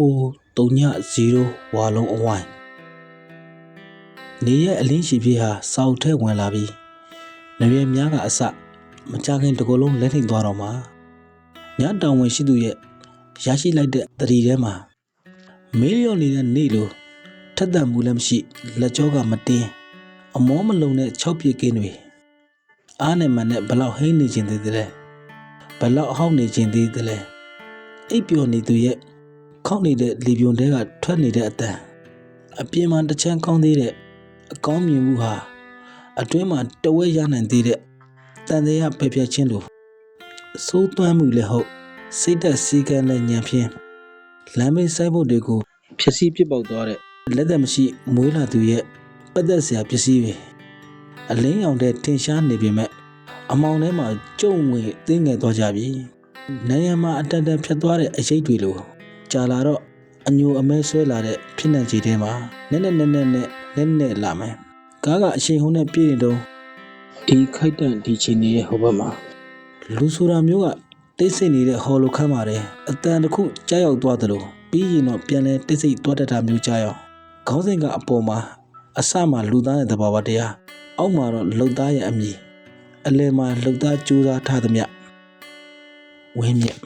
O30 ဝါလုံးအဝိုင်းနေရဲ့အလင်းရှိပြေးဟာစောက်ထဲဝင်လာပြီးနေရများကအစမကြခင်တကူလုံးလက်ထိတ်သွားတော့မှာညတောင်ဝင်ရှိသူရဲ့ရရှိလိုက်တဲ့တတိထဲမှာမေးလျော့နေတဲ့နေလိုထက်သန်မှုလည်းမရှိလက်ကြောကမတင်းအမောမလုံတဲ့6ပြည့်ကင်းတွေအားနဲ့မှန်နဲ့ဘလောက်ဟိန်းနေခြင်းသေးတယ်ဘလောက်အဟောက်နေခြင်းသေးတယ်အိပ်ပျော်နေသူရဲ့ခောက်နေတဲ့လီပြွန်တဲကထွက်နေတဲ့အတန်အပြင်မှာတချမ်းကောင်းသေးတဲ့အကောင်းမြင်မှုဟာအတွင်းမှာတဝဲရနိုင်သေးတဲ့တန်တရားပဲပြချင်းလိုစိုးသွမ်းမှုလည်းဟုတ်စိတ်သက်စီကံနဲ့ညံဖြင်းလမ်းမေးဆိုင်ဖို့တွေကိုဖြစ်စီပစ်ပေါက်သွားတဲ့လက်သက်မရှိမွေးလာသူရဲ့ပတ်သက်စရာပစ္စည်းတွေအလင်းရောင်တဲ့ထင်ရှားနေပေမဲ့အမောင်ထဲမှာကျုံဝင်သိငယ်သွားကြပြီနေရမှာအတန်တန်ဖြတ်သွားတဲ့အရေးတွေလိုကြာလာတော့အညိုအမဲဆွဲလာတဲ့ဖြစ်နိုင်ခြေထဲမှာနက်နဲ့လာမယ်ကားကအရှိန်ဟုန်နဲ့ပြည့်နေတော့ဒီခိုက်တန့်ဒီချင်းရဲ့ဟိုဘက်မှာလူဆိုတာမျိုးကတိတ်ဆိတ်နေတဲ့ဟော်လိုခမ်းပါတယ်အတန်တစ်ခုကြားရောက်သွားတယ်လို့ပြီးရင်တော့ပြန်လဲတိတ်ဆိတ်သွားတတ်တာမျိုးကြားရောက်ခေါင်းစဉ်ကအပေါ်မှာအစမှာလူသားရဲ့သဘာဝတရားအောက်မှာတော့လှုပ်သားရဲ့အမည်အလယ်မှာလှုပ်သားကြိုးစားထားသမျှဝင်းမြင့်